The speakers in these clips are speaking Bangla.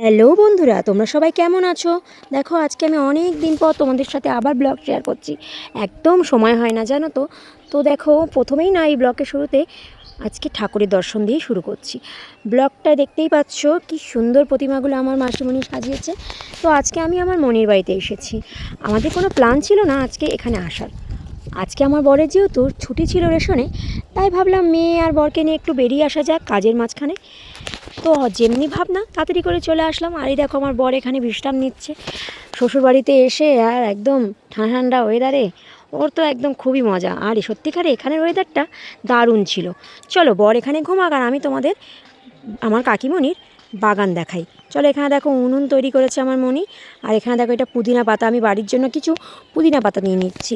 হ্যালো বন্ধুরা, তোমরা সবাই কেমন আছো? দেখো, আজকে আমি অনেক দিন পর তোমাদের সাথে আবার ব্লগ শেয়ার করছি। একদম সময় হয় না, জানো তো। তো দেখো, প্রথমেই না এই ব্লগের শুরুতে আজকে ঠাকুরের দর্শন দিয়ে শুরু করছি। ব্লগটা দেখতেই পাচ্ছ কি সুন্দর প্রতিমাগুলো আমার মাসিমণি সাজিয়েছে। তো আজকে আমি আমার মনির বাড়িতে এসেছি। আমাদের কোনো প্ল্যান ছিল না আজকে এখানে আসার। আজকে আমার বরের যেহেতু ছুটি ছিল রেশনে, তাই ভাবলাম মেয়ে আর বরকে নিয়ে একটু বেরিয়ে আসা যাক কাজের মাঝখানে। তো যেমনি ভাবনা তাড়াতাড়ি করে চলে আসলাম। আর এই দেখো, আমার বর এখানে বিশ্রাম নিচ্ছে শ্বশুরবাড়িতে এসে। আর একদম ঠান্ডা ঠান্ডা ওয়েদারে ওর তো একদম খুবই মজা। আর সত্যিকারে এখানের ওয়েদারটা দারুণ ছিল। চলো, বর এখানে ঘুমাক আর আমি তোমাদের আমার কাকিমণির বাগান দেখাই। চলো, এখানে দেখো উনুন তৈরি করেছে আমার মনি। আর এখানে দেখো এটা পুদিনা পাতা, আমি বাড়ির জন্য কিছু পুদিনা পাতা নিয়ে নিচ্ছি।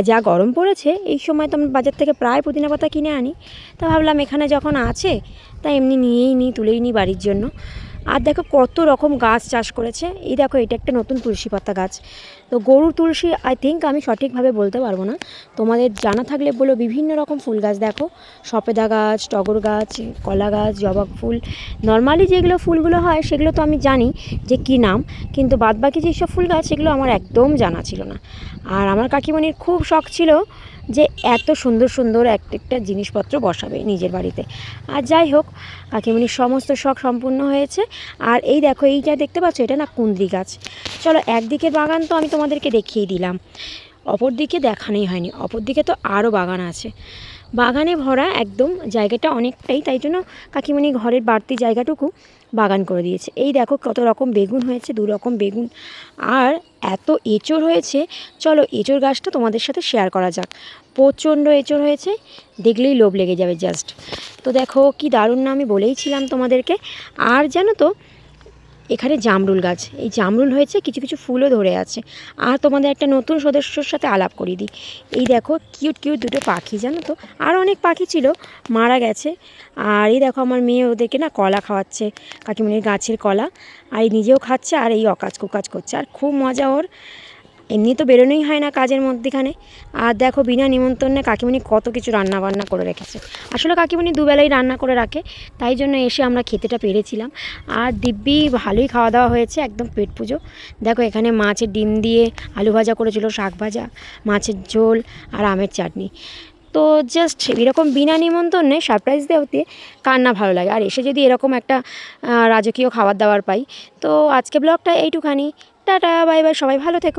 যা গরম পড়েছে এই সময় তো আমি বাজার থেকে প্রায় পুদিনা পাতা কিনে আনি। তা ভাবলাম এখানে যখন আছে তাই এমনি নিয়েই নিই, তুলেই নিই বাড়ির জন্য। আর দেখো কত রকম গাছ চাষ করেছে। এই দেখো, এটা একটা নতুন তুলসী পাতা গাছ। তো গরুর তুলসী আই থিঙ্ক, আমি সঠিকভাবে বলতে পারবো না, তোমাদের জানা থাকলে বলো। বিভিন্ন রকম ফুল গাছ দেখো, সপেদা গাছ, টগর গাছ, কলা গাছ, জবা ফুল। নর্মালি যেগুলো ফুলগুলো হয় সেগুলো তো আমি জানি যে কী নাম, কিন্তু বাদবাকি যেসব ফুল গাছ সেগুলো আমার একদম জানা ছিল না। আর আমার কাকিমণির খুব শখ ছিল যে এত সুন্দর সুন্দর একটা জিনিসপত্র বসাবে নিজের বাড়িতে। আর যাই হোক, কাকিমণির সমস্ত শখ সম্পূর্ণ হয়েছে। আর এই দেখো, এইটা দেখতে পাচ্ছ, এটা না কুঁদরি গাছ। চলো, একদিকের বাগান তো আমি তোমাদেরকে দেখিয়ে দিলাম, অপর দিকে দেখানোই হয়নি। অপর দিকে তো আরও বাগান আছে, বাগানে ভরা একদম জায়গাটা অনেকটাই। তাই জন্য কাকিমণি ঘরের বাড়তি জায়গাটুকু বাগান করে দিয়েছে। এই দেখো কত রকম বেগুন হয়েছে, 2 রকম বেগুন। আর এত এঁচড় হয়েছে। চলো, এঁচড় গাছটা তোমাদের সাথে শেয়ার করা যাক। প্রচণ্ড এঁচড় হয়েছে, দেখলেই লোভ লেগে যাবে জাস্ট। তো দেখো কি দারুণ না, আমি বলেইছিলাম তোমাদেরকে। আর জানো তো, এখানে জামরুল গাছ, এই জামরুল হয়েছে, কিছু কিছু ফুলও ধরে আছে। আর তোমাদের একটা নতুন সদস্যর সাথে আলাপ করিয়ে দিই। এই দেখো কিউট কিউট দুটো পাখি, জানো তো। আর অনেক পাখি ছিল, মারা গেছে। আর এই দেখো, আমার মেয়ে ওদেরকে না কলা খাওয়াচ্ছে, কাকিমণির গাছের কলা। আর এই নিজেও খাচ্ছে আর এই অকাজ কুকাজ করছে। আর খুব মজা ওর। এমনি তো বেরোনোই হয় না কাজের মধ্যেখানে। আর দেখো, বিনা নিমন্ত্রণে কাকিমণি কত কিছু রান্না বান্না করে রেখেছে। আসলে কাকিমণি দুবেলাই রান্না করে রাখে, তাই জন্য এসে আমরা খেতেটা পেরেছিলাম। আর দিব্যি ভালোই খাওয়া দাওয়া হয়েছে, একদম পেট পুজো। দেখো, এখানে মাছের ডিম দিয়ে আলু ভাজা করেছিল, শাক ভাজা, মাছের ঝোল আর আমের চাটনি। তো জাস্ট এরকম বিনা নিমন্ত্রণে সারপ্রাইজ দেওয়াতে কার না ভালো লাগে। আর এসে যদি এরকম একটা রাজকীয় খাবার দাবার পাই। তো আজকে ব্লগটা এইটুখানি। টাটা, বাই বাই, সবাই ভালো থেকো।